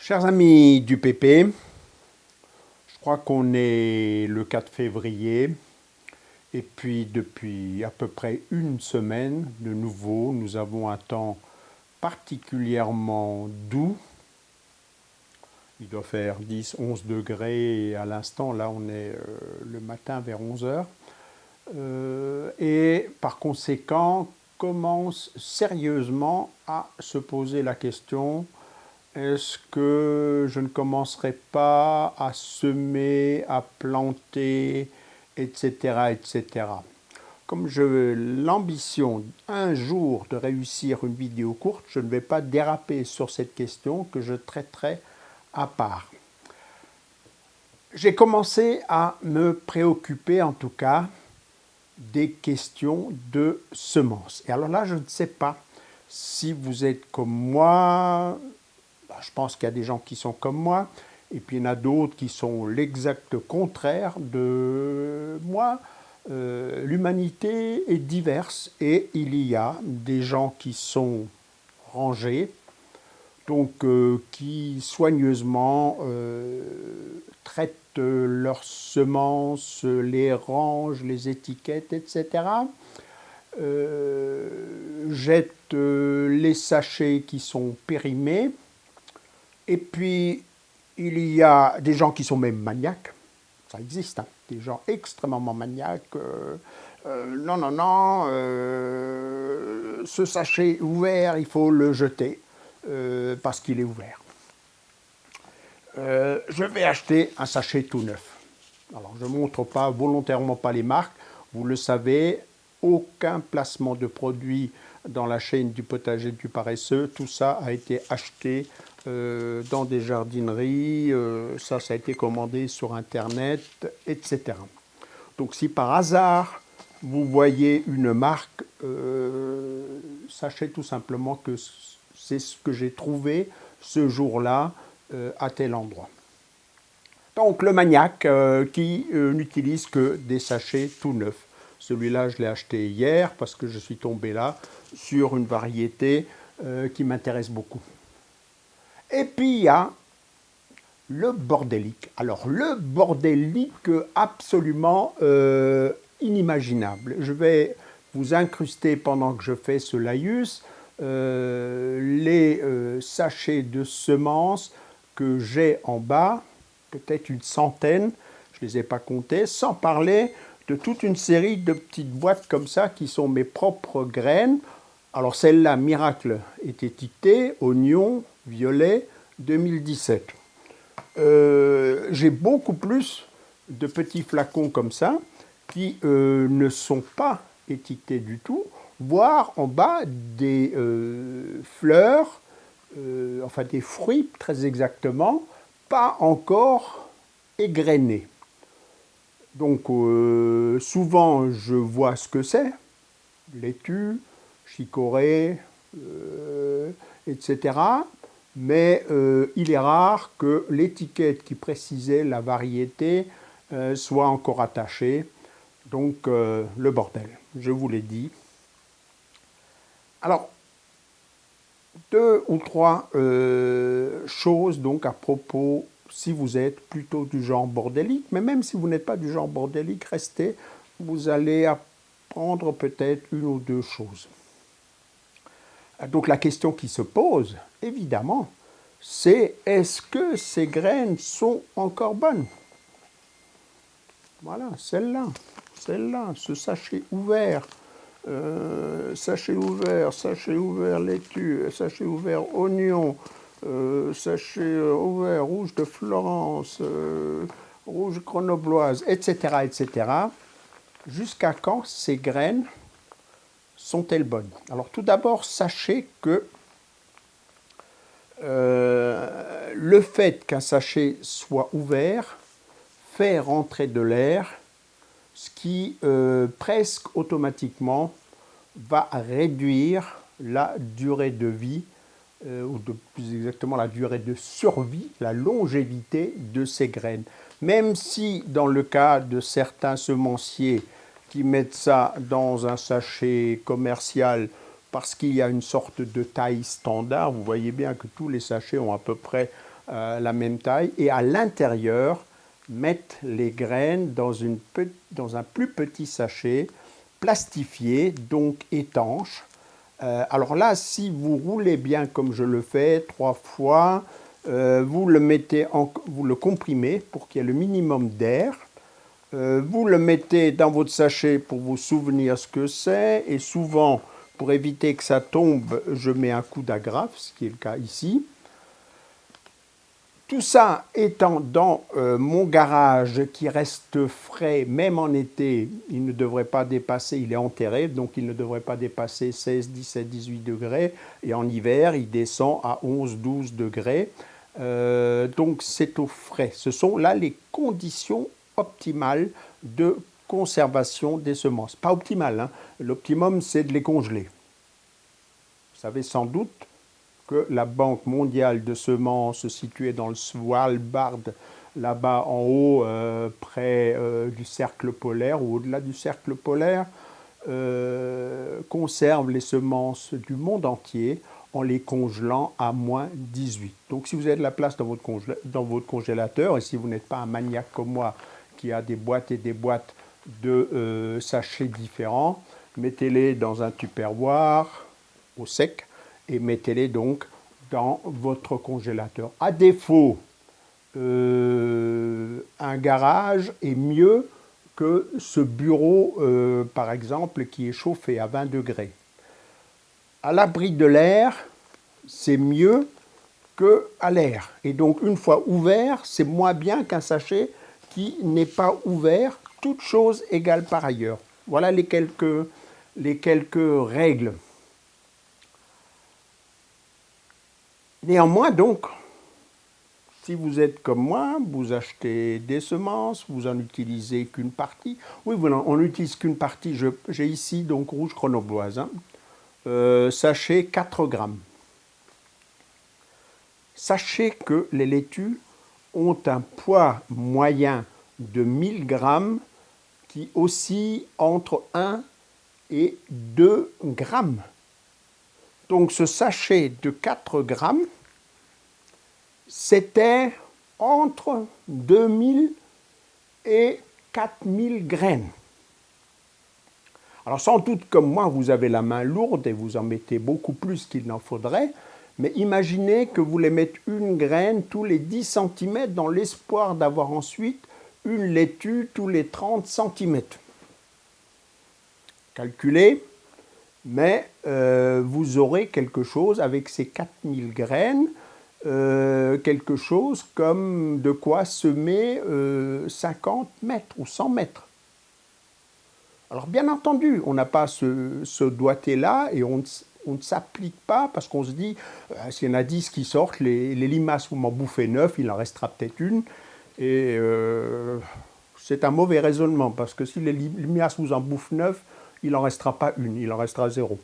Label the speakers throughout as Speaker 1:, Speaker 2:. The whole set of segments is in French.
Speaker 1: Chers amis du PP, je crois qu'on est le 4 février et puis depuis à peu près une semaine, de nouveau, nous avons un temps particulièrement doux. Il doit faire 10-11 degrés et à l'instant, là on est le matin vers 11 heures. Et par conséquent, commence sérieusement à se poser la question: est-ce que je ne commencerai pas à semer, à planter, etc., etc. Comme j'ai l'ambition un jour de réussir une vidéo courte, je ne vais pas déraper sur cette question que je traiterai à part. J'ai commencé à me préoccuper en tout cas des questions de semences. Et alors là, je ne sais pas si vous êtes comme moi. Je pense qu'il y a des gens qui sont comme moi, et puis il y en a d'autres qui sont l'exact contraire de moi. L'humanité est diverse et il y a des gens qui sont rangés, donc qui soigneusement traitent leurs semences, les rangent, les étiquettes, etc. Jettent les sachets qui sont périmés. Et puis, il y a des gens qui sont même maniaques, ça existe, hein, des gens extrêmement maniaques. Non, ce sachet ouvert, il faut le jeter parce qu'il est ouvert. Je vais acheter un sachet tout neuf. Alors, je ne montre pas volontairement pas les marques, vous le savez, aucun placement de produit dans la chaîne du potager du paresseux, tout ça a été acheté dans des jardineries, ça a été commandé sur Internet, etc. Donc si par hasard vous voyez une marque, sachez tout simplement que c'est ce que j'ai trouvé ce jour-là à tel endroit. Donc le maniaque qui n'utilise que des sachets tout neufs. Celui-là, je l'ai acheté hier parce que je suis tombé là sur une variété qui m'intéresse beaucoup. Et puis il y a le bordélique. Alors le bordélique absolument inimaginable. Je vais vous incruster pendant que je fais ce laïus les sachets de semences que j'ai en bas, peut-être une centaine, je ne les ai pas comptés, sans parler de toute une série de petites boîtes comme ça qui sont mes propres graines. Alors celle-là, Miracle, est étiquetée oignon violet 2017. J'ai beaucoup plus de petits flacons comme ça qui ne sont pas étiquetés du tout, voire en bas des fleurs, enfin des fruits très exactement, pas encore égrenés. Donc souvent je vois ce que c'est, laitue, chicorée, etc. Mais il est rare que l'étiquette qui précisait la variété soit encore attachée. Donc le bordel, je vous l'ai dit. Alors, deux ou trois choses donc à propos, si vous êtes plutôt du genre bordélique, mais même si vous n'êtes pas du genre bordélique, restez, vous allez apprendre peut-être une ou deux choses. Donc la question qui se pose, évidemment, c'est: est-ce que ces graines sont encore bonnes? Voilà, celle-là, ce sachet ouvert, sachet ouvert laitue, sachet ouvert oignon, sachet ouvert rouge de Florence, rouge grenobloise, etc., etc. Jusqu'à quand ces graines sont-elles bonnes? Alors tout d'abord, sachez que le fait qu'un sachet soit ouvert fait rentrer de l'air, ce qui presque automatiquement va réduire la durée de vie, ou plus exactement la durée de survie, la longévité de ces graines. Même si dans le cas de certains semenciers qui mettent ça dans un sachet commercial parce qu'il y a une sorte de taille standard, vous voyez bien que tous les sachets ont à peu près la même taille, et à l'intérieur, mettre les graines dans un plus petit sachet plastifié, donc étanche. Alors là, si vous roulez bien comme je le fais, 3 fois, vous le comprimez pour qu'il y ait le minimum d'air. Vous le mettez dans votre sachet pour vous souvenir ce que c'est, et souvent, pour éviter que ça tombe, je mets un coup d'agrafe, ce qui est le cas ici. Tout ça étant dans mon garage qui reste frais, même en été, il ne devrait pas dépasser, il est enterré, donc il ne devrait pas dépasser 16, 17, 18 degrés. Et en hiver, il descend à 11, 12 degrés. Donc c'est au frais. Ce sont là les conditions optimales de conservation des semences. Pas optimales, hein. L'optimum, c'est de les congeler. Vous savez sans doute que la Banque mondiale de semences située dans le Svalbard, là-bas en haut, près du cercle polaire ou au-delà du cercle polaire, conserve les semences du monde entier en les congelant à moins 18. Donc si vous avez de la place dans votre congélateur, et si vous n'êtes pas un maniaque comme moi qui a des boîtes et des boîtes de sachets différents, mettez-les dans un tupperware au sec, et mettez-les donc dans votre congélateur. À défaut, un garage est mieux que ce bureau, par exemple, qui est chauffé à 20 degrés. À l'abri de l'air, c'est mieux qu'à l'air. Et donc, une fois ouvert, c'est moins bien qu'un sachet qui n'est pas ouvert, toutes choses égales par ailleurs. Voilà les quelques règles. Néanmoins, donc, si vous êtes comme moi, vous achetez des semences, vous en utilisez qu'une partie. Oui, on n'utilise qu'une partie. J'ai ici donc rouge grenobloise. Hein. Sachez 4 grammes. Sachez que les laitues ont un poids moyen de 1000 grammes qui oscille entre 1 et 2 grammes. Donc ce sachet de 4 grammes, c'était entre 2000 et 4000 graines. Alors sans doute comme moi, vous avez la main lourde et vous en mettez beaucoup plus qu'il n'en faudrait, mais imaginez que vous les mettez une graine tous les 10 cm dans l'espoir d'avoir ensuite une laitue tous les 30 cm. Calculez, mais vous aurez quelque chose avec ces 4000 graines, quelque chose comme de quoi semer 50 mètres ou 100 mètres. Alors bien entendu, on n'a pas ce doigté-là et on ne s'applique pas parce qu'on se dit, s'il y en a 10 qui sortent, les limaces, vous m'en bouffez 9, il en restera peut-être une. Et c'est un mauvais raisonnement parce que si les limaces vous en bouffent 9, il n'en restera pas une, il en restera 0.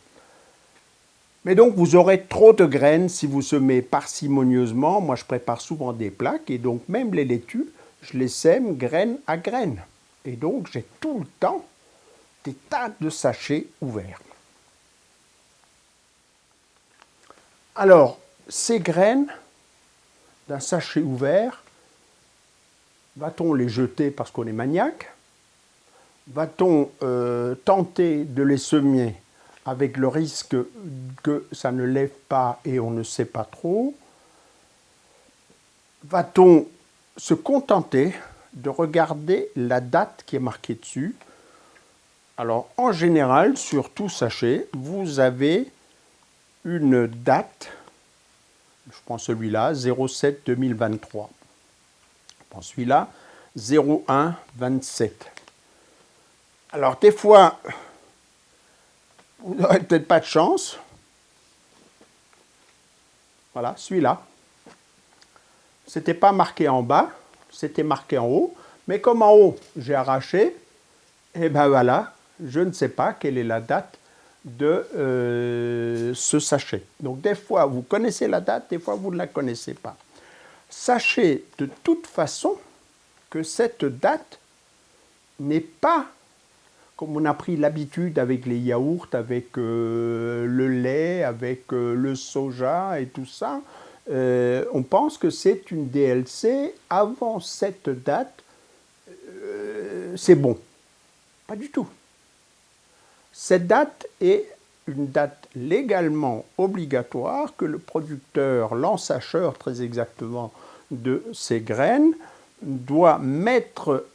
Speaker 1: Mais donc vous aurez trop de graines si vous semez parcimonieusement. Moi je prépare souvent des plaques et donc même les laitues, je les sème graine à graine. Et donc j'ai tout le temps des tas de sachets ouverts. Alors ces graines d'un sachet ouvert, va-t-on les jeter parce qu'on est maniaque? Va-t-on tenter de les semer avec le risque que ça ne lève pas et on ne sait pas trop? Va-t-on se contenter de regarder la date qui est marquée dessus? Alors, en général, sur tout sachet, vous avez une date, je prends celui-là, 07-2023. Je prends celui-là, 01-27. Alors, des fois, vous n'aurez peut-être pas de chance. Voilà, celui-là. C'était pas marqué en bas, c'était marqué en haut. Mais comme en haut, j'ai arraché, et ben voilà, je ne sais pas quelle est la date de ce sachet. Donc des fois, vous connaissez la date, des fois, vous ne la connaissez pas. Sachez de toute façon que cette date n'est pas, comme on a pris l'habitude avec les yaourts, avec le lait, avec le soja et tout ça, on pense que c'est une DLC. Avant cette date, c'est bon. Pas du tout. Cette date est une date légalement obligatoire que le producteur, l'ensacheur très exactement de ces graines, doit mettre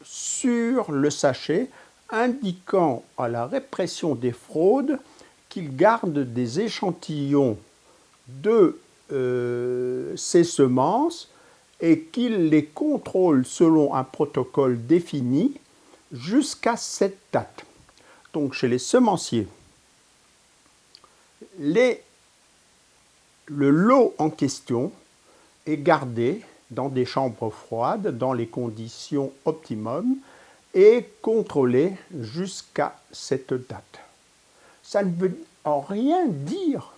Speaker 1: sur le sachet, indiquant à la répression des fraudes qu'il garde des échantillons de ces semences et qu'il les contrôle selon un protocole défini jusqu'à cette date. Donc chez les semenciers, le lot en question est gardé dans des chambres froides, dans les conditions optimum, et contrôlé jusqu'à cette date. Ça ne veut en rien dire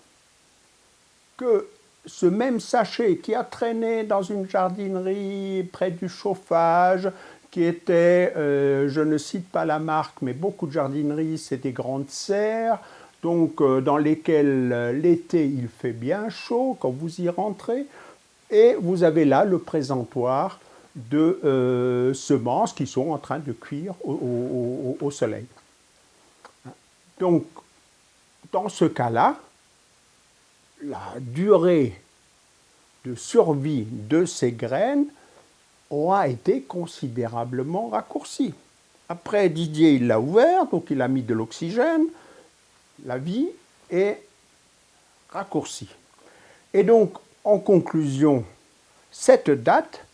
Speaker 1: que ce même sachet qui a traîné dans une jardinerie près du chauffage, qui était, je ne cite pas la marque, mais beaucoup de jardineries, c'est des grandes serres, donc dans lesquelles l'été il fait bien chaud quand vous y rentrez, et vous avez là le présentoir de semences qui sont en train de cuire au soleil. Donc, dans ce cas-là, la durée de survie de ces graines aura été considérablement raccourcie. Après, Didier, il l'a ouvert, donc il a mis de l'oxygène, la vie est raccourcie. Et donc, en conclusion, cette date,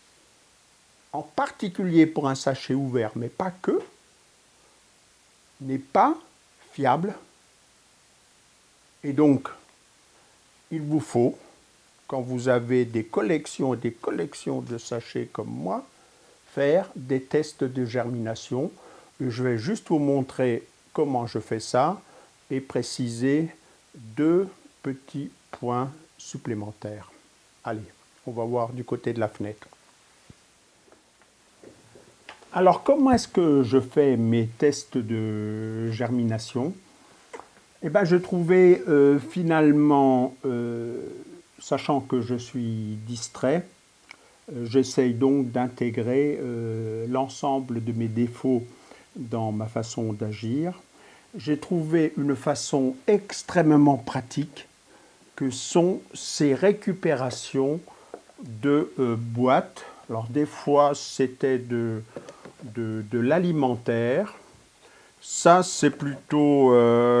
Speaker 1: en particulier pour un sachet ouvert, mais pas que, n'est pas fiable. Et donc, il vous faut, quand vous avez des collections et des collections de sachets comme moi, faire des tests de germination. Je vais juste vous montrer comment je fais ça et préciser 2 petits points supplémentaires. Allez, on va voir du côté de la fenêtre. Alors, comment est-ce que je fais mes tests de germination? Eh bien, je trouvais finalement, sachant que je suis distrait, j'essaye donc d'intégrer l'ensemble de mes défauts dans ma façon d'agir. J'ai trouvé une façon extrêmement pratique que sont ces récupérations de boîtes. Alors des fois c'était de l'alimentaire. Ça c'est plutôt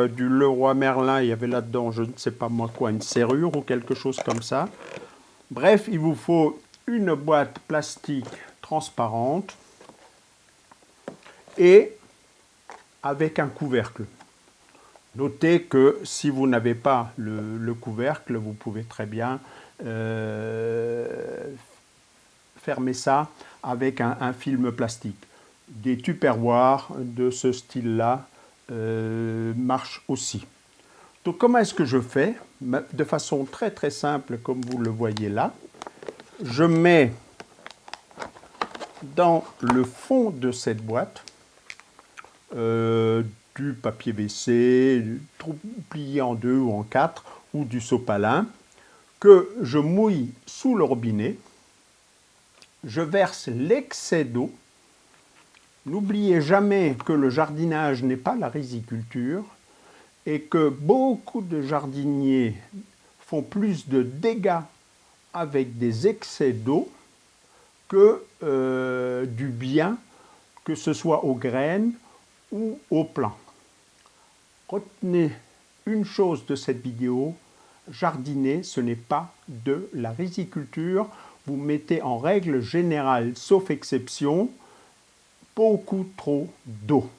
Speaker 1: du Leroy Merlin, il y avait là-dedans je ne sais pas moi quoi, une serrure ou quelque chose comme ça. Bref, il vous faut une boîte plastique transparente et avec un couvercle. Notez que si vous n'avez pas le couvercle, vous pouvez très bien fermer ça avec un film plastique. Des tupperwares de ce style-là marchent aussi. Donc comment est-ce que je fais? De façon très très simple, comme vous le voyez là. Je mets dans le fond de cette boîte du papier WC, plié en 2 ou en 4, ou du sopalin, que je mouille sous le robinet. Je verse l'excès d'eau. N'oubliez jamais que le jardinage n'est pas la riziculture et que beaucoup de jardiniers font plus de dégâts avec des excès d'eau que du bien, que ce soit aux graines ou aux plants. Retenez une chose de cette vidéo, jardiner, ce n'est pas de la riziculture. Vous mettez en règle générale, sauf exception, beaucoup trop d'eau.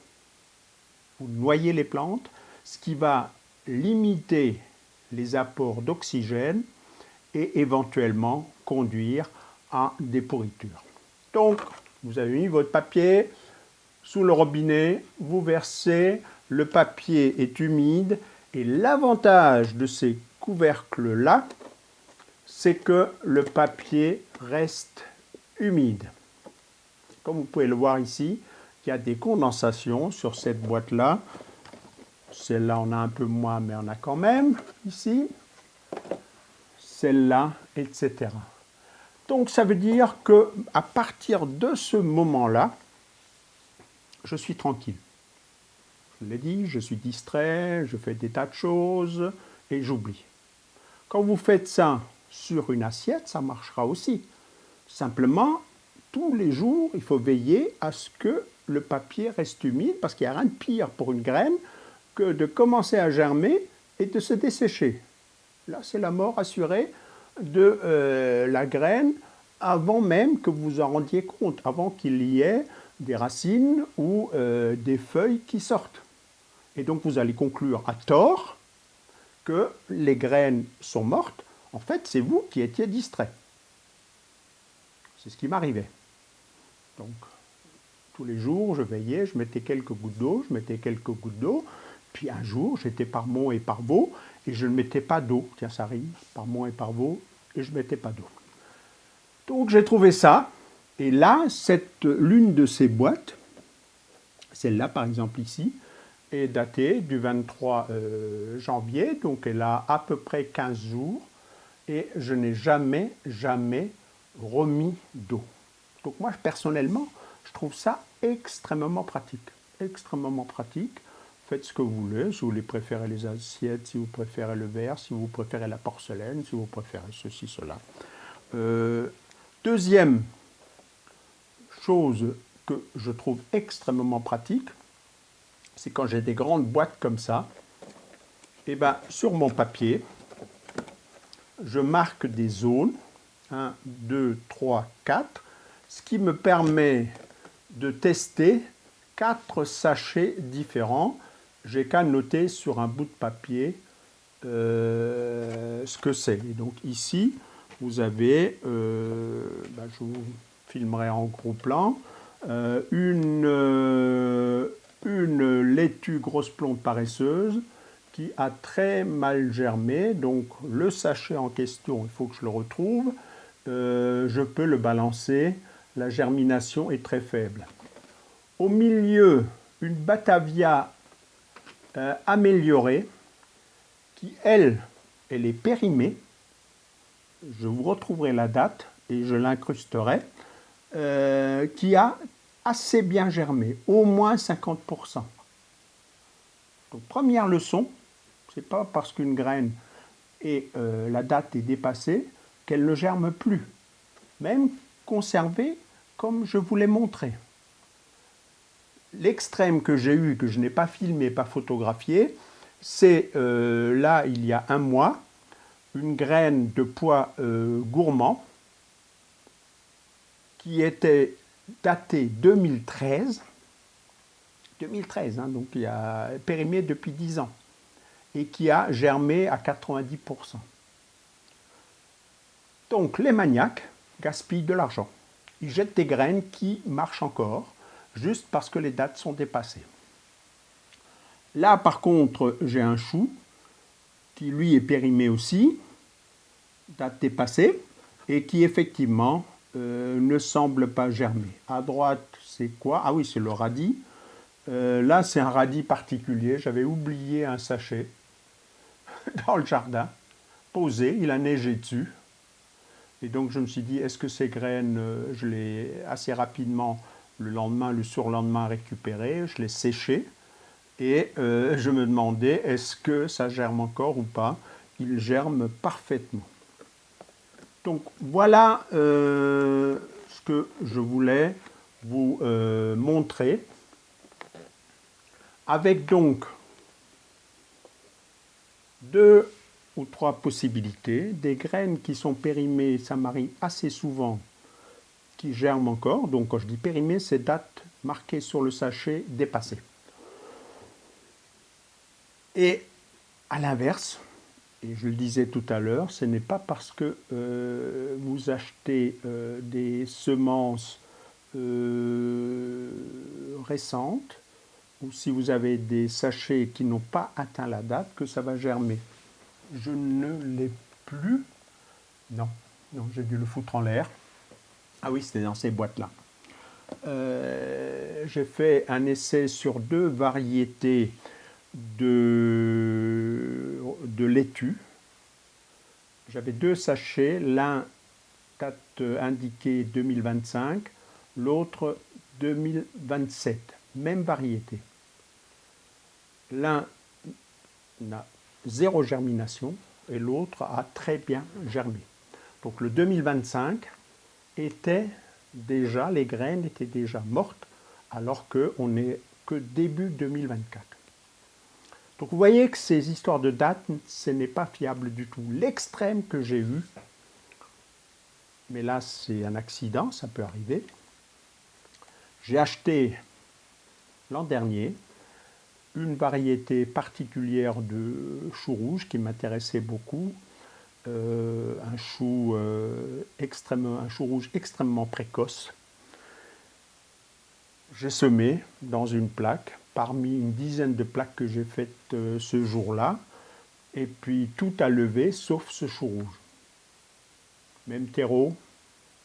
Speaker 1: Vous noyez les plantes, ce qui va limiter les apports d'oxygène et éventuellement conduire à des pourritures. Donc, vous avez mis votre papier sous le robinet, vous versez, le papier est humide et l'avantage de ces couvercles-là, c'est que le papier reste humide. Comme vous pouvez le voir ici, il y a des condensations sur cette boîte-là. Celle-là, on a un peu moins, mais on a quand même ici. Celle-là etc. Donc ça veut dire qu'à partir de ce moment-là, je suis tranquille. Je l'ai dit, je suis distrait, je fais des tas de choses et j'oublie. Quand vous faites ça sur une assiette, ça marchera aussi. Simplement, tous les jours, il faut veiller à ce que le papier reste humide, parce qu'il n'y a rien de pire pour une graine que de commencer à germer et de se dessécher. Là, c'est la mort assurée de la graine avant même que vous vous en rendiez compte, avant qu'il y ait des racines ou des feuilles qui sortent. Et donc, vous allez conclure à tort que les graines sont mortes. En fait, c'est vous qui étiez distrait. C'est ce qui m'arrivait. Donc, tous les jours, je veillais, je mettais quelques gouttes d'eau, puis un jour, j'étais par Mont et par Vaux, et je ne mettais pas d'eau. Tiens, ça rime, par Mont et par Vaux, et je ne mettais pas d'eau. Donc, j'ai trouvé ça, et là, l'une de ces boîtes, celle-là, par exemple, ici, est datée du 23 janvier, donc elle a à peu près 15 jours, et je n'ai jamais remis d'eau. Donc moi, personnellement, je trouve ça extrêmement pratique. Extrêmement pratique. Faites ce que vous voulez, si vous voulez préférez les assiettes, si vous préférez le verre, si vous préférez la porcelaine, si vous préférez ceci, cela. Deuxième chose que je trouve extrêmement pratique, c'est quand j'ai des grandes boîtes comme ça, et ben, sur mon papier, je marque des zones, 1, 2, 3, 4, ce qui me permet de tester 4 sachets différents. J'ai qu'à noter sur un bout de papier ce que c'est. Et donc ici, vous avez, je vous filmerai en gros plan, une laitue grosse plombe paresseuse qui a très mal germé. Donc le sachet en question, il faut que je le retrouve. Je peux le balancer. La germination est très faible. Au milieu, une Batavia améliorée qui, elle est périmée. Je vous retrouverai la date et je l'incrusterai. Qui a assez bien germé, au moins 50%. Donc première leçon, c'est pas parce qu'une graine et la date est dépassée qu'elle ne germe plus. Même conservée comme je vous l'ai montré. L'extrême que j'ai eu, que je n'ai pas filmé, pas photographié, c'est là, il y a un mois, une graine de pois gourmand qui était datée 2013. 2013, hein, donc il a périmé depuis 10 ans, et qui a germé à 90%. Donc les maniaques gaspillent de l'argent. Ils jettent des graines qui marchent encore, juste parce que les dates sont dépassées. Là, par contre, j'ai un chou qui, lui, est périmé aussi, date dépassée, et qui, effectivement, ne semble pas germer. À droite, c'est quoi? Ah oui, c'est le radis. Là, c'est un radis particulier. J'avais oublié un sachet dans le jardin, posé, il a neigé dessus. Et donc, je me suis dit, est-ce que ces graines, je les assez rapidement, le lendemain, le surlendemain, récupérées, je les séchais. Et je me demandais, est-ce que ça germe encore ou pas? Il germe parfaitement. Donc, voilà ce que je voulais vous montrer. Avec donc 2 ou 3 possibilités. Des graines qui sont périmées, ça m'arrive assez souvent, qui germent encore. Donc quand je dis périmées, c'est date marquée sur le sachet dépassée. Et à l'inverse, et je le disais tout à l'heure, ce n'est pas parce que vous achetez des semences récentes, ou si vous avez des sachets qui n'ont pas atteint la date, que ça va germer. Je ne l'ai plus. Non, j'ai dû le foutre en l'air. Ah oui, c'était dans ces boîtes-là. J'ai fait un essai sur 2 variétés de laitue. J'avais 2 sachets, l'un date indiquée 2025, l'autre 2027, même variété. L'un a 0 germination et l'autre a très bien germé. Donc le 2025 était déjà, les graines étaient déjà mortes, alors qu'on n'est que début 2024. Donc vous voyez que ces histoires de date, ce n'est pas fiable du tout. L'extrême que j'ai eu, mais là c'est un accident, ça peut arriver. J'ai acheté l'an dernier une variété particulière de chou rouge qui m'intéressait beaucoup, un chou rouge extrêmement précoce. J'ai semé dans une plaque, parmi une dizaine de plaques que j'ai faites ce jour-là, et puis tout a levé sauf ce chou rouge. Même terreau,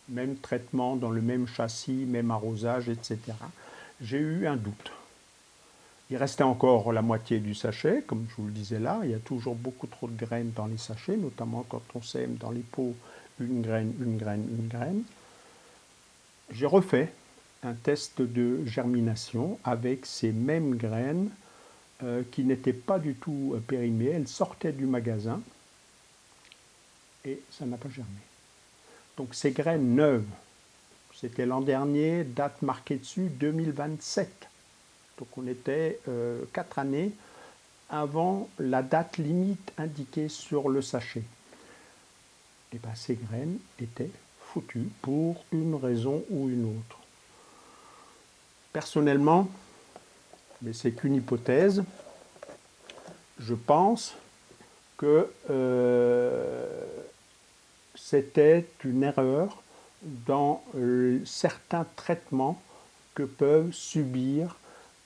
Speaker 1: même traitement dans le même châssis, même arrosage, etc. J'ai eu un doute. Il restait encore la moitié du sachet, comme je vous le disais là. Il y a toujours beaucoup trop de graines dans les sachets, notamment quand on sème dans les pots une graine, une graine, une graine. J'ai refait un test de germination avec ces mêmes graines qui n'étaient pas du tout périmées. Elles sortaient du magasin et ça n'a pas germé. Donc ces graines neuves, c'était l'an dernier, date marquée dessus 2027. Donc on était 4 années avant la date limite indiquée sur le sachet. Et bien ces graines étaient foutues pour une raison ou une autre. Personnellement, mais c'est qu'une hypothèse, je pense que c'était une erreur dans certains traitements que peuvent subir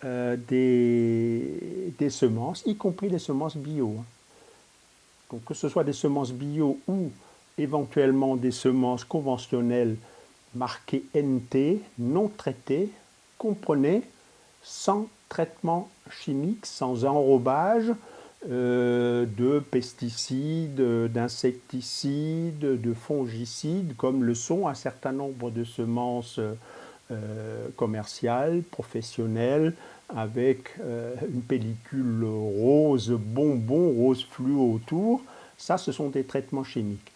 Speaker 1: des semences, y compris des semences bio. Donc que ce soit des semences bio ou éventuellement des semences conventionnelles marquées NT, non traitées, comprenez, sans traitement chimique, sans enrobage de pesticides, d'insecticides, de fongicides, comme le sont un certain nombre de semences commerciales, professionnelles, avec une pellicule rose bonbon, rose fluo autour. Ça, ce sont des traitements chimiques.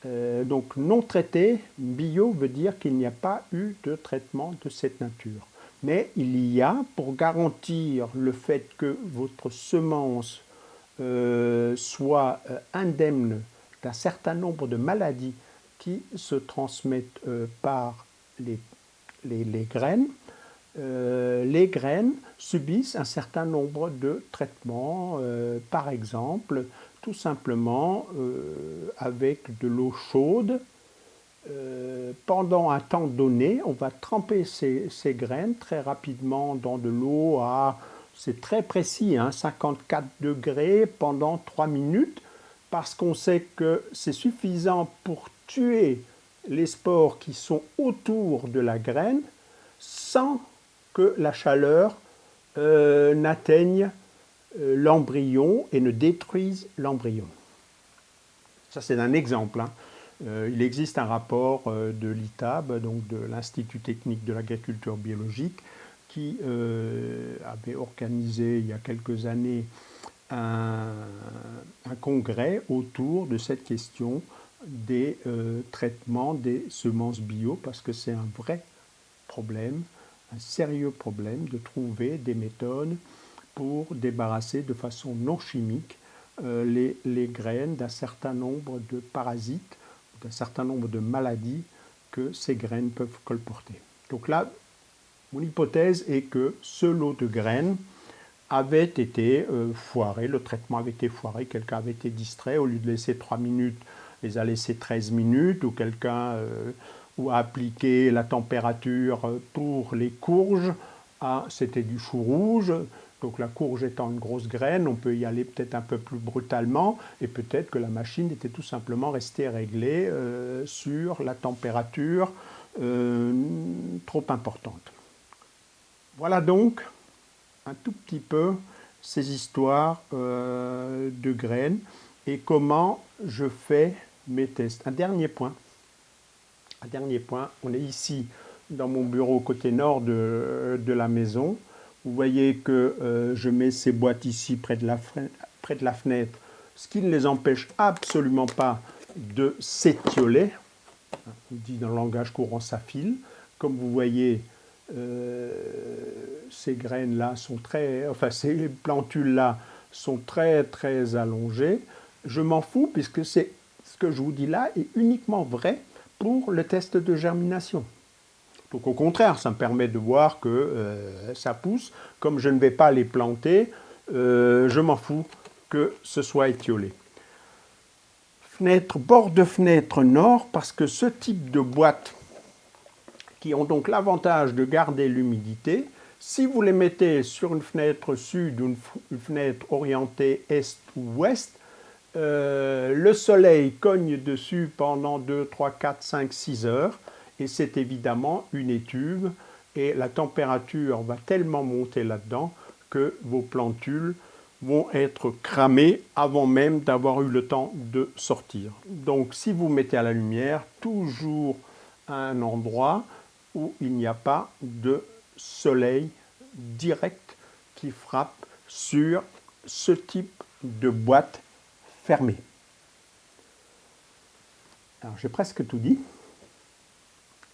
Speaker 1: Donc non traité, bio veut dire qu'il n'y a pas eu de traitement de cette nature. Mais il y a, pour garantir le fait que votre semence soit indemne d'un certain nombre de maladies qui se transmettent par les graines, les graines subissent un certain nombre de traitements, par exemple, tout simplement avec de l'eau chaude. Pendant un temps donné, on va tremper ces graines très rapidement dans de l'eau à, c'est très précis, 54 degrés pendant 3 minutes, parce qu'on sait que c'est suffisant pour tuer les spores qui sont autour de la graine sans que la chaleur n'atteigne l'embryon et ne détruise l'embryon. Ça, c'est un exemple. Il existe un rapport de l'ITAB, donc de l'Institut technique de l'agriculture biologique, qui avait organisé il y a quelques années un congrès autour de cette question des traitements des semences bio, parce que c'est un vrai problème, un sérieux problème de trouver des méthodes pour débarrasser de façon non chimique les graines d'un certain nombre de parasites, d'un certain nombre de maladies que ces graines peuvent colporter. Donc là, mon hypothèse est que ce lot de graines avait été foiré, le traitement avait été foiré, quelqu'un avait été distrait, au lieu de laisser 3 minutes, les a laissés 13 minutes, ou quelqu'un ou a appliqué la température pour les courges, c'était du chou rouge, donc la courge étant une grosse graine, on peut y aller peut-être un peu plus brutalement, et peut-être que la machine était tout simplement restée réglée sur la température trop importante. Voilà donc un tout petit peu ces histoires de graines et comment je fais mes tests. Un dernier point, on est ici dans mon bureau côté nord de la maison. Vous voyez que je mets ces boîtes ici près de la fenêtre, ce qui ne les empêche absolument pas de s'étioler. On dit dans le langage courant, ça file. Comme vous voyez, ces graines-là sont très... Enfin, ces plantules-là sont très, très allongées. Je m'en fous puisque ce que je vous dis là est uniquement vrai pour le test de germination. Donc au contraire, ça me permet de voir que ça pousse. Comme je ne vais pas les planter, je m'en fous que ce soit étiolé. Bord de fenêtre nord, parce que ce type de boîtes qui ont donc l'avantage de garder l'humidité, si vous les mettez sur une fenêtre sud ou une fenêtre orientée est ou ouest, le soleil cogne dessus pendant 2, 3, 4, 5, 6 heures et c'est évidemment une étuve et la température va tellement monter là-dedans que vos plantules vont être cramées avant même d'avoir eu le temps de sortir. Donc si vous mettez à la lumière, toujours à un endroit où il n'y a pas de soleil direct qui frappe sur ce type de boîte fermée. Alors j'ai presque tout dit,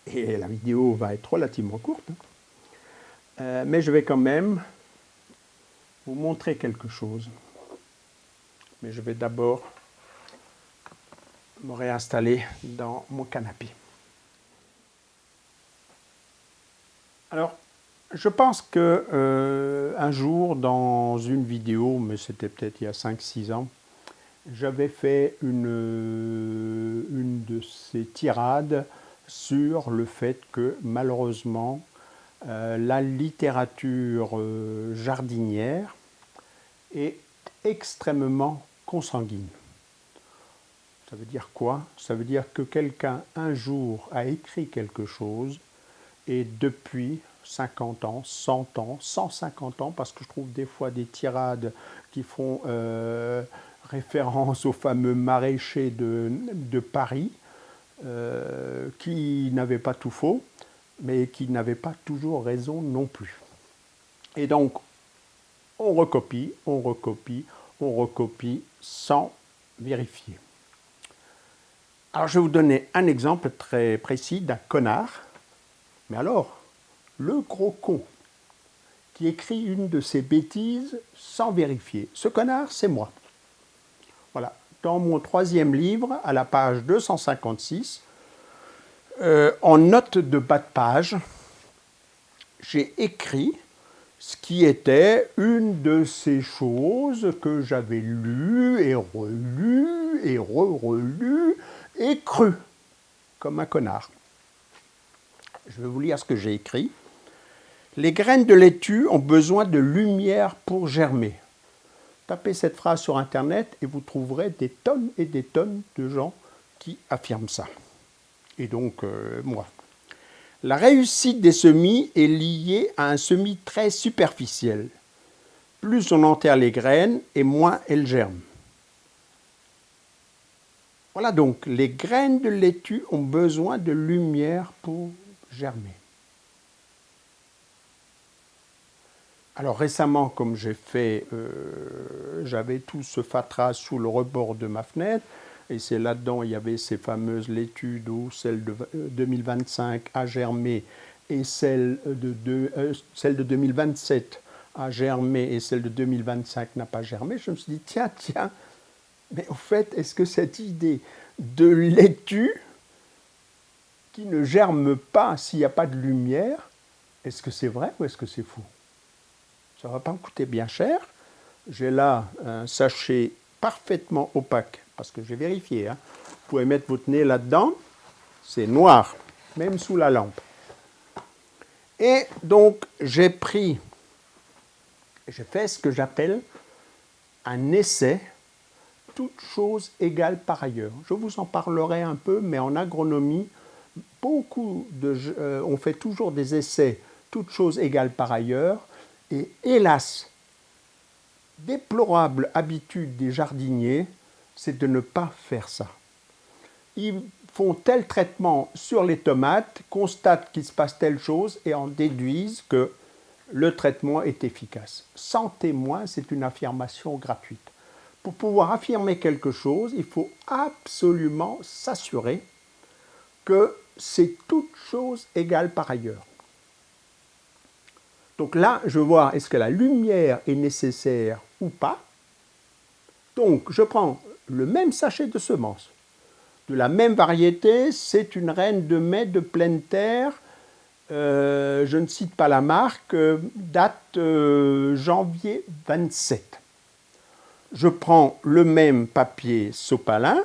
Speaker 1: et la vidéo va être relativement courte, mais je vais quand même vous montrer quelque chose. Mais je vais d'abord me réinstaller dans mon canapé. Alors, je pense que un jour, dans une vidéo, mais c'était peut-être il y a 5-6 ans, j'avais fait une de ces tirades sur le fait que malheureusement, la littérature jardinière est extrêmement consanguine. Ça veut dire quoi? Ça veut dire que quelqu'un un jour a écrit quelque chose et depuis 50 ans, 100 ans, 150 ans, parce que je trouve des fois des tirades qui font référence aux fameux maraîchers de Paris, qui n'avaient pas tout faux, mais qui n'avaient pas toujours raison non plus. Et donc, on recopie, on recopie, on recopie sans vérifier. Alors, je vais vous donner un exemple très précis d'un connard. Mais alors, le gros con qui écrit une de ces bêtises sans vérifier, ce connard, c'est moi. Voilà, dans mon 3e livre, à la page 256, en note de bas de page, j'ai écrit ce qui était une de ces choses que j'avais lues et relues et relues et crues, comme un connard. Je vais vous lire ce que j'ai écrit. Les graines de laitue ont besoin de lumière pour germer. Tapez cette phrase sur Internet et vous trouverez des tonnes et des tonnes de gens qui affirment ça. Et donc, moi. La réussite des semis est liée à un semis très superficiel. Plus on enterre les graines et moins elles germent. Voilà donc, les graines de laitue ont besoin de lumière pour germer. Alors récemment, comme j'ai fait, j'avais tout ce fatras sous le rebord de ma fenêtre, et c'est là-dedans, il y avait ces fameuses laitues où celle de 2025 a germé, et celle de 2027 a germé, et celle de 2025 n'a pas germé. Je me suis dit, tiens, mais au fait, est-ce que cette idée de laitue qui ne germe pas s'il n'y a pas de lumière, est-ce que c'est vrai ou est-ce que c'est faux? Ça ne va pas me coûter bien cher. J'ai là un sachet parfaitement opaque, parce que j'ai vérifié. Vous pouvez mettre votre nez là-dedans, c'est noir, même sous la lampe. Et donc, j'ai fait ce que j'appelle un essai, toutes choses égales par ailleurs. Je vous en parlerai un peu, mais en agronomie, on fait toujours des essais, toutes choses égales par ailleurs. Et hélas, déplorable habitude des jardiniers, c'est de ne pas faire ça. ils font tel traitement sur les tomates, constatent qu'il se passe telle chose et en déduisent que le traitement est efficace. Sans témoin, c'est une affirmation gratuite. Pour pouvoir affirmer quelque chose, il faut absolument s'assurer que c'est toute chose égale par ailleurs. Donc là, je veux voir est-ce que la lumière est nécessaire ou pas. Donc, je prends le même sachet de semences, de la même variété, c'est une reine de mai de pleine terre, je ne cite pas la marque, date janvier 27. Je prends le même papier sopalin,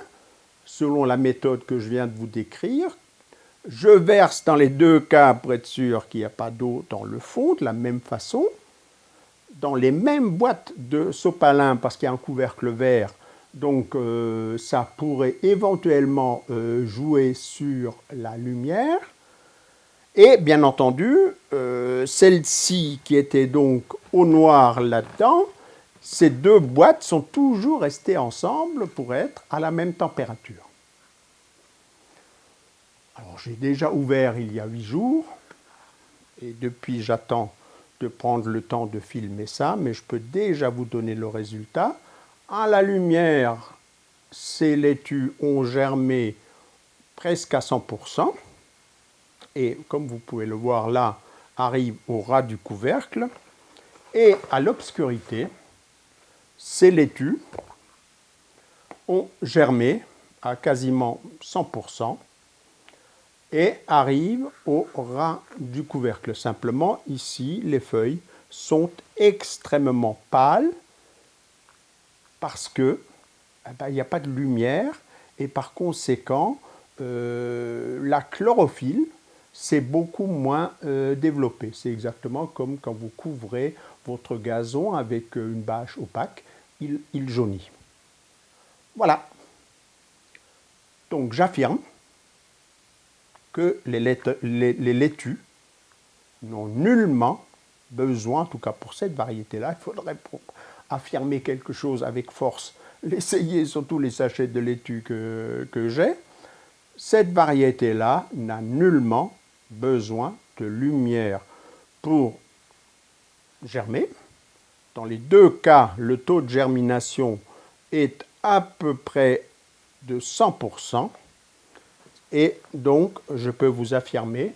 Speaker 1: selon la méthode que je viens de vous décrire. Je verse dans les deux cas pour être sûr qu'il n'y a pas d'eau dans le fond, de la même façon. Dans les mêmes boîtes de sopalin, parce qu'il y a un couvercle vert, donc ça pourrait éventuellement jouer sur la lumière. Et bien entendu, celle-ci qui était donc au noir là-dedans, ces deux boîtes sont toujours restées ensemble pour être à la même température. Alors j'ai déjà ouvert il y a 8 jours, et depuis j'attends de prendre le temps de filmer ça, mais je peux déjà vous donner le résultat. À la lumière, ces laitues ont germé presque à 100%, et comme vous pouvez le voir là, arrive au ras du couvercle, et à l'obscurité, ces laitues ont germé à quasiment 100%, et arrive au ras du couvercle. Simplement, ici, les feuilles sont extrêmement pâles parce que il n'y a pas de lumière et par conséquent, la chlorophylle s'est beaucoup moins développée. C'est exactement comme quand vous couvrez votre gazon avec une bâche opaque, il jaunit. Voilà. Donc j'affirme que les laitues n'ont nullement besoin, en tout cas pour cette variété-là, il faudrait affirmer quelque chose avec force, l'essayer sur tous les sachets de laitue que j'ai. Cette variété-là n'a nullement besoin de lumière pour germer. Dans les deux cas, le taux de germination est à peu près de 100%. Et donc, je peux vous affirmer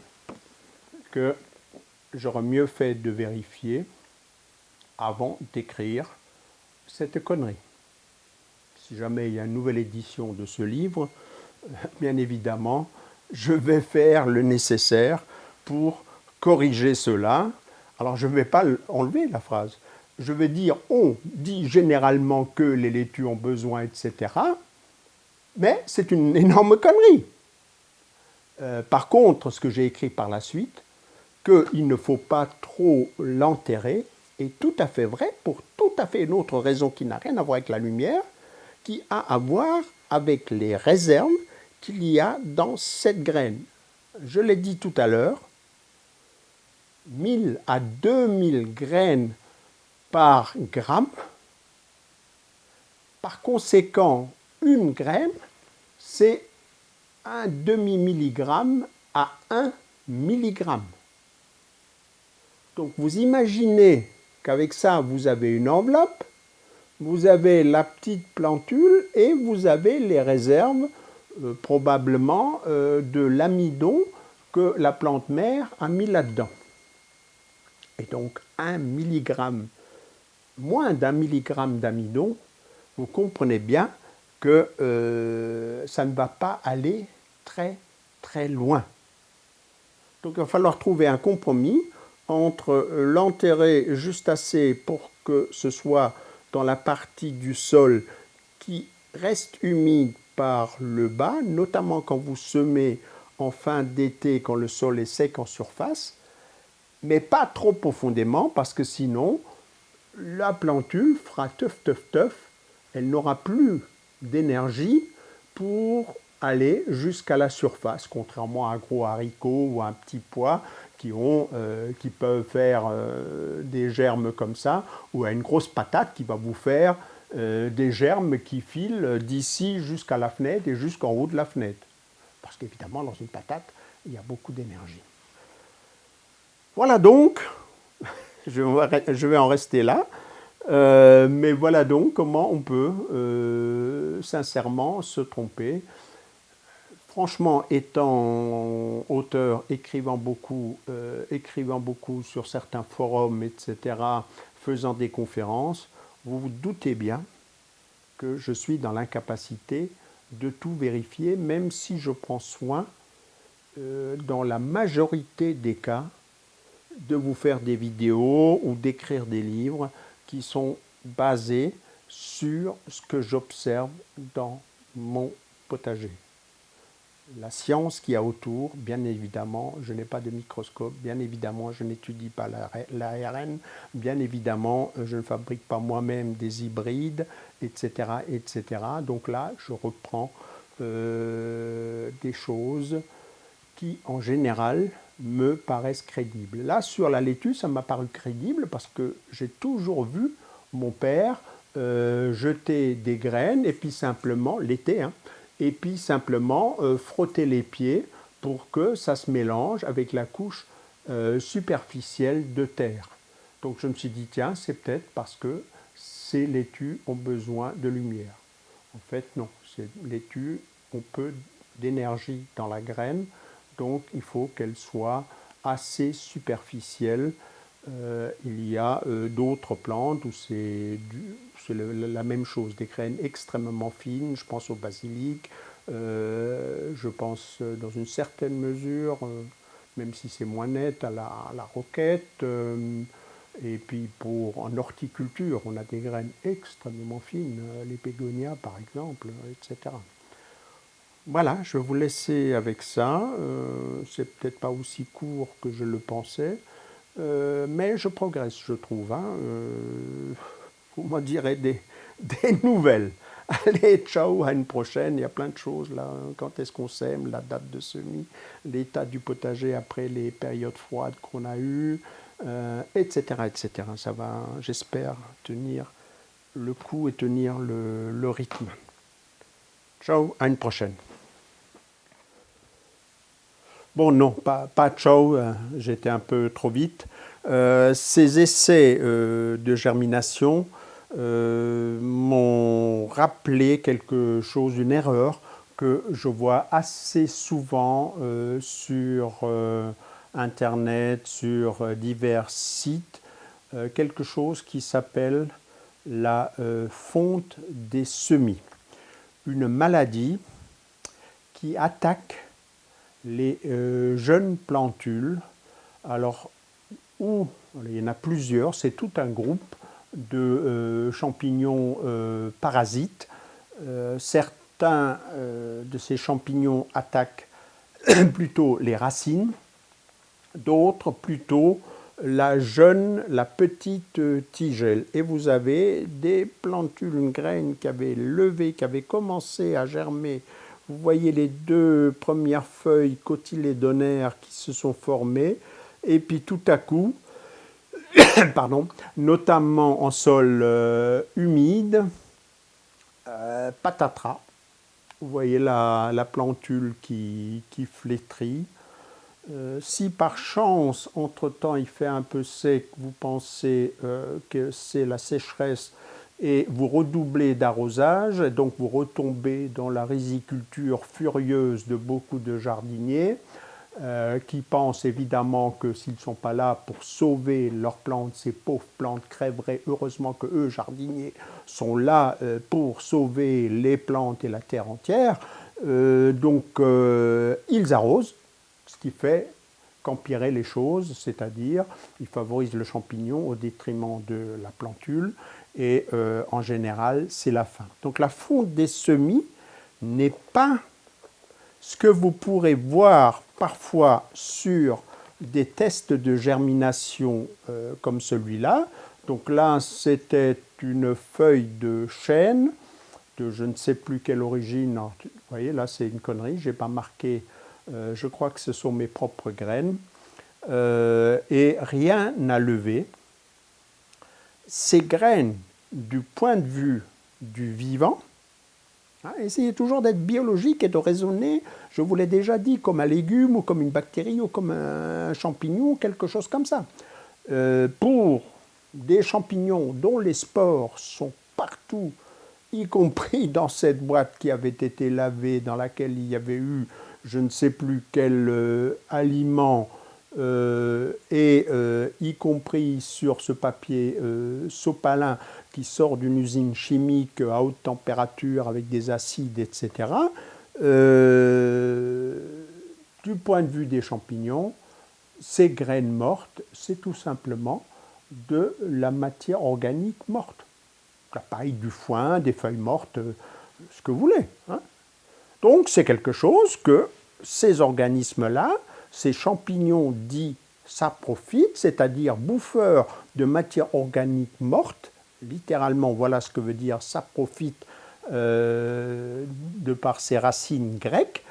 Speaker 1: que j'aurais mieux fait de vérifier avant d'écrire cette connerie. Si jamais il y a une nouvelle édition de ce livre, bien évidemment, je vais faire le nécessaire pour corriger cela. Alors, je ne vais pas enlever la phrase. Je vais dire, on dit généralement que les laitues ont besoin, etc. Mais c'est une énorme connerie. Par contre, ce que j'ai écrit par la suite, qu'il ne faut pas trop l'enterrer, est tout à fait vrai pour tout à fait une autre raison qui n'a rien à voir avec la lumière, qui a à voir avec les réserves qu'il y a dans cette graine. Je l'ai dit tout à l'heure, 1000 à 2000 graines par gramme. Par conséquent, une graine, c'est un demi-milligramme à 1 milligramme. Donc vous imaginez qu'avec ça, vous avez une enveloppe, vous avez la petite plantule et vous avez les réserves probablement de l'amidon que la plante mère a mis là-dedans. Et donc 1 milligramme, moins d'1 milligramme d'amidon, vous comprenez bien que ça ne va pas aller très très loin. Donc il va falloir trouver un compromis entre l'enterrer juste assez pour que ce soit dans la partie du sol qui reste humide par le bas, notamment quand vous semez en fin d'été, quand le sol est sec en surface, mais pas trop profondément parce que sinon la plantule fera teuf teuf teuf, elle n'aura plus d'énergie pour aller jusqu'à la surface, contrairement à un gros haricot ou à un petit pois qui peuvent faire des germes comme ça, ou à une grosse patate qui va vous faire des germes qui filent d'ici jusqu'à la fenêtre et jusqu'en haut de la fenêtre. Parce qu'évidemment, dans une patate, il y a beaucoup d'énergie. Voilà donc, je vais en rester là. Mais voilà donc comment on peut sincèrement se tromper. Franchement, étant auteur, écrivant beaucoup sur certains forums, etc., faisant des conférences, vous vous doutez bien que je suis dans l'incapacité de tout vérifier, même si je prends soin, dans la majorité des cas, de vous faire des vidéos ou d'écrire des livres qui sont basés sur ce que j'observe dans mon potager. La science qu'il y a autour, bien évidemment, je n'ai pas de microscope, bien évidemment, je n'étudie pas l'ARN, bien évidemment, je ne fabrique pas moi-même des hybrides, etc., etc. Donc là, je reprends des choses qui, en général, me paraissent crédibles. Là, sur la laitue, ça m'a paru crédible parce que j'ai toujours vu mon père jeter des graines et puis simplement, l'été, hein, et puis simplement frotter les pieds pour que ça se mélange avec la couche superficielle de terre. Donc je me suis dit, tiens, c'est peut-être parce que ces laitues ont besoin de lumière. En fait, non, ces laitues ont peu d'énergie dans la graine, donc il faut qu'elle soit assez superficielle. Il y a d'autres plantes où c'est la même chose, des graines extrêmement fines, je pense au basilic, je pense dans une certaine mesure, même si c'est moins net, à la roquette, et puis en horticulture, on a des graines extrêmement fines, les bégonias par exemple, etc. Voilà, je vais vous laisser avec ça. C'est peut-être pas aussi court que je le pensais, mais je progresse, je trouve. Hein. Vous m'en direz des nouvelles. Allez, ciao, à une prochaine. Il y a plein de choses là. Quand est-ce qu'on sème, la date de semis, l'état du potager après les périodes froides qu'on a eues, etc., etc. Ça va, j'espère, tenir le coup et tenir le rythme. Ciao, à une prochaine. Bon, non, pas ciao, j'étais un peu trop vite. Ces essais de germination m'ont rappelé quelque chose, une erreur que je vois assez souvent sur Internet, sur divers sites, quelque chose qui s'appelle la fonte des semis. Une maladie qui attaque les jeunes plantules. Alors, il y en a plusieurs, c'est tout un groupe de champignons parasites. Certains de ces champignons attaquent plutôt les racines, d'autres plutôt la petite tigelle. Et vous avez des plantules, une graine qui avait levé, qui avait commencé à germer. Vous voyez les deux premières feuilles cotylédonaires qui se sont formées. Et puis tout à coup, pardon, notamment en sol humide, patatras. Vous voyez la plantule qui flétrit. Si par chance, entre-temps, il fait un peu sec, vous pensez que c'est la sécheresse et vous redoublez d'arrosage, donc vous retombez dans la riziculture furieuse de beaucoup de jardiniers qui pensent évidemment que s'ils ne sont pas là pour sauver leurs plantes, ces pauvres plantes crèveraient. Heureusement que eux, jardiniers, sont là pour sauver les plantes et la terre entière. Donc ils arrosent, ce qui fait qu'empirer les choses, c'est-à-dire ils favorisent le champignon au détriment de la plantule et en général c'est la fin. Donc la fonte des semis n'est pas ce que vous pourrez voir parfois sur des tests de germination comme celui-là. Donc là c'était une feuille de chêne de je ne sais plus quelle origine. Vous voyez là c'est une connerie, je n'ai pas marqué. Je crois que ce sont mes propres graines, et rien n'a levé. Ces graines, du point de vue du vivant. Hein, essayez toujours d'être biologique et de raisonner, je vous l'ai déjà dit, comme un légume ou comme une bactérie ou comme un champignon, quelque chose comme ça. Pour des champignons dont les spores sont partout, y compris dans cette boîte qui avait été lavée, dans laquelle il y avait eu je ne sais plus quel aliment, y compris sur ce papier sopalin qui sort d'une usine chimique à haute température avec des acides, etc. Du point de vue des champignons, ces graines mortes, c'est tout simplement de la matière organique morte. Pareil, du foin, des feuilles mortes, ce que vous voulez. Hein. Donc c'est quelque chose que ces organismes-là, ces champignons dits saprophytes, c'est-à-dire bouffeurs de matière organique morte, littéralement voilà ce que veut dire saprophyte de par ses racines grecques,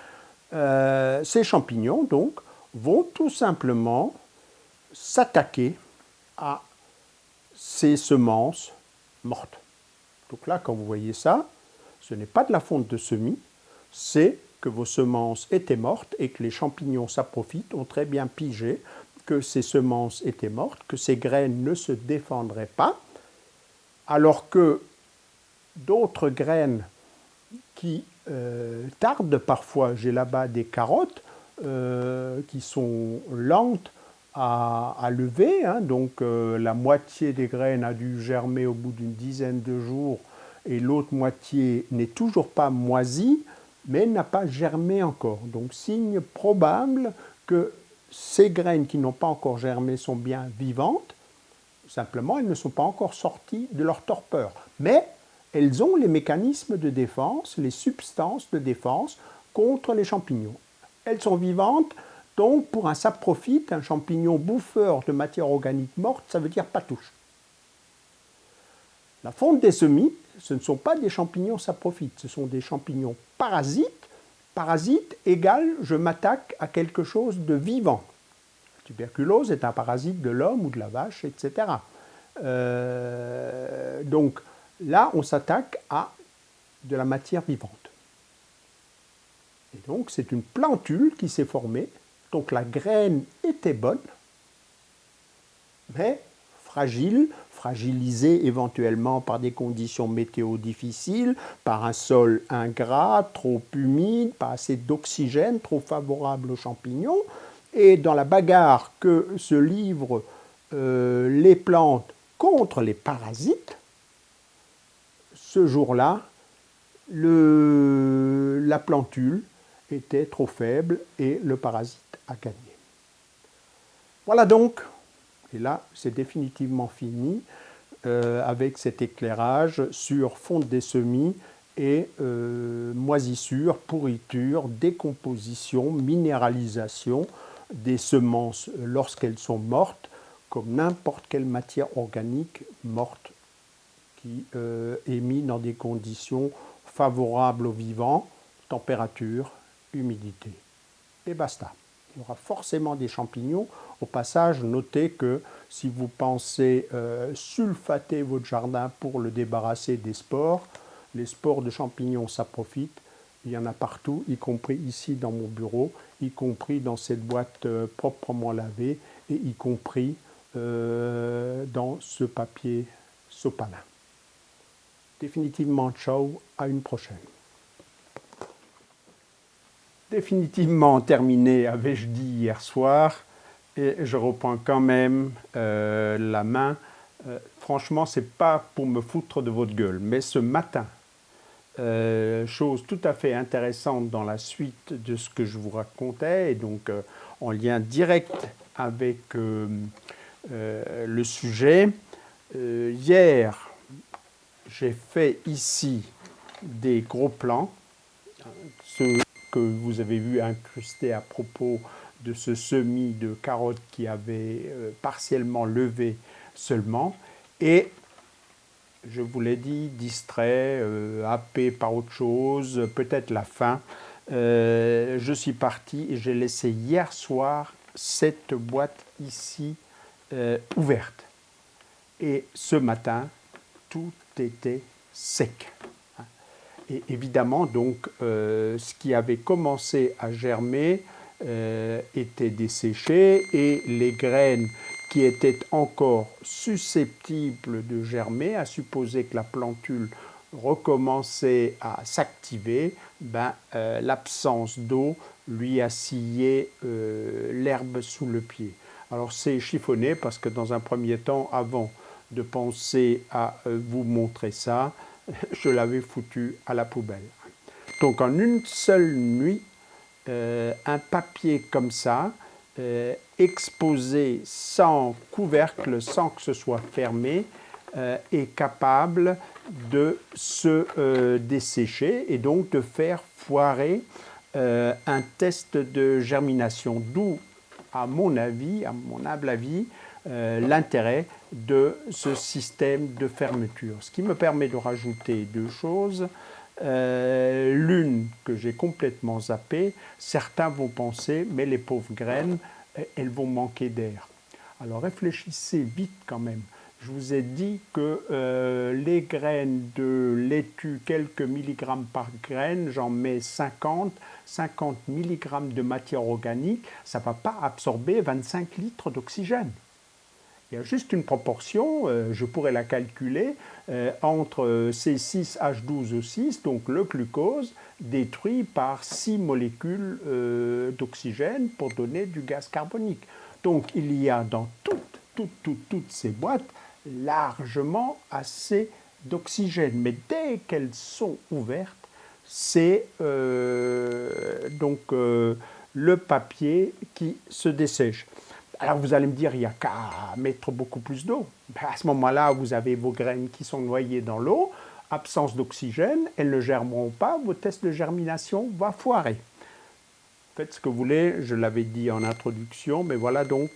Speaker 1: ces champignons donc vont tout simplement s'attaquer à ces semences mortes. Donc là, quand vous voyez ça, ce n'est pas de la fonte de semis, c'est que vos semences étaient mortes et que les champignons saprophytes ont très bien pigé que ces semences étaient mortes, que ces graines ne se défendraient pas, alors que d'autres graines qui tardent parfois, j'ai là-bas des carottes qui sont lentes à lever, hein, donc la moitié des graines a dû germer au bout d'une dizaine de jours et l'autre moitié n'est toujours pas moisie, mais n'a pas germé encore. Donc signe probable que ces graines qui n'ont pas encore germé sont bien vivantes, simplement elles ne sont pas encore sorties de leur torpeur. Mais elles ont les mécanismes de défense, les substances de défense contre les champignons. Elles sont vivantes, donc pour un saprophyte, un champignon bouffeur de matière organique morte, ça veut dire pas touche. La fonte des semis, ce ne sont pas des champignons saprophytes, ce sont des champignons parasites. Parasite égale je m'attaque à quelque chose de vivant. La tuberculose est un parasite de l'homme ou de la vache, etc. Donc là, on s'attaque à de la matière vivante. Et donc c'est une plantule qui s'est formée. Donc la graine était bonne, mais fragile, fragilisée éventuellement par des conditions météo difficiles, par un sol ingrat, trop humide, pas assez d'oxygène, trop favorable aux champignons. Et dans la bagarre que se livrent les plantes contre les parasites, ce jour-là, la plantule était trop faible et le parasite a gagné. Voilà donc, et là c'est définitivement fini avec cet éclairage sur fonte des semis et moisissure, pourriture, décomposition, minéralisation des semences lorsqu'elles sont mortes, comme n'importe quelle matière organique morte qui est mise dans des conditions favorables aux vivants, température, humidité. Et basta. Il y aura forcément des champignons. Au passage, notez que si vous pensez sulfater votre jardin pour le débarrasser des spores, les spores de champignons saprophytes, il y en a partout, y compris ici dans mon bureau, y compris dans cette boîte proprement lavée et y compris dans ce papier sopalin. Définitivement, ciao, à une prochaine. Définitivement terminé, avais-je dit hier soir, et je reprends quand même la main. Franchement, ce n'est pas pour me foutre de votre gueule, mais ce matin, chose tout à fait intéressante dans la suite de ce que je vous racontais, et donc en lien direct avec le sujet. Hier, j'ai fait ici des gros plans, ceux que vous avez vu incrustés à propos de ce semis de carottes qui avait partiellement levé seulement, et je vous l'ai dit, distrait, happé par autre chose, peut-être la faim. Je suis parti et j'ai laissé hier soir cette boîte ici ouverte. Et ce matin, tout était sec. Et évidemment, donc, ce qui avait commencé à germer était desséché et les graines qui étaient encore susceptibles de germer, à supposer que la plantule recommençait à s'activer, l'absence d'eau lui a scié l'herbe sous le pied. Alors c'est chiffonné parce que dans un premier temps, avant de penser à vous montrer ça, je l'avais foutu à la poubelle. Donc en une seule nuit, un papier comme ça, exposé sans couvercle, sans que ce soit fermé, est capable de se dessécher et donc de faire foirer un test de germination. D'où, à mon avis, à mon humble avis, l'intérêt de ce système de fermeture. Ce qui me permet de rajouter deux choses. L'une que j'ai complètement zappée, certains vont penser, mais les pauvres graines, elles vont manquer d'air. Alors réfléchissez vite quand même. Je vous ai dit que les graines de laitue, quelques milligrammes par graine, j'en mets 50 milligrammes de matière organique, ça ne va pas absorber 25 litres d'oxygène. Il y a juste une proportion, je pourrais la calculer, entre C6H12O6, donc le glucose, détruit par 6 molécules d'oxygène pour donner du gaz carbonique. Donc il y a dans toutes ces boîtes largement assez d'oxygène. Mais dès qu'elles sont ouvertes, c'est le papier qui se dessèche. Alors vous allez me dire, il n'y a qu'à mettre beaucoup plus d'eau. À ce moment-là, vous avez vos graines qui sont noyées dans l'eau, absence d'oxygène, elles ne germeront pas, vos tests de germination vont foirer. Faites ce que vous voulez, je l'avais dit en introduction, mais voilà donc,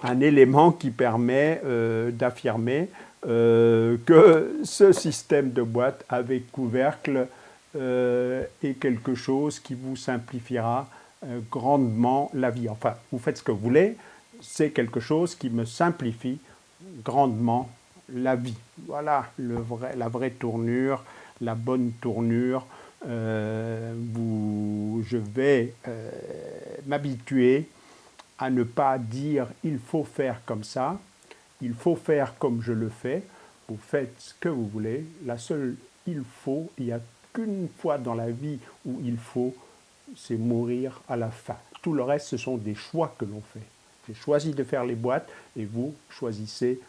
Speaker 1: un élément qui permet d'affirmer que ce système de boîte avec couvercle est quelque chose qui vous simplifiera grandement la vie. Enfin, vous faites ce que vous voulez, c'est quelque chose qui me simplifie grandement la vie. Voilà la vraie tournure, la bonne tournure. Je vais m'habituer à ne pas dire il faut faire comme ça, il faut faire comme je le fais. Vous faites ce que vous voulez. La seule il n'y a qu'une fois dans la vie où il faut, c'est mourir à la fin. Tout le reste, ce sont des choix que l'on fait. J'ai choisi de faire les boîtes et vous choisissez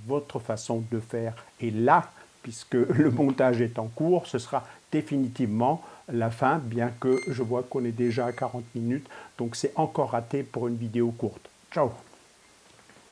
Speaker 1: votre façon de faire. Et là, puisque le montage est en cours, ce sera définitivement la fin, bien que je vois qu'on est déjà à 40 minutes, donc c'est encore raté pour une vidéo courte. Ciao!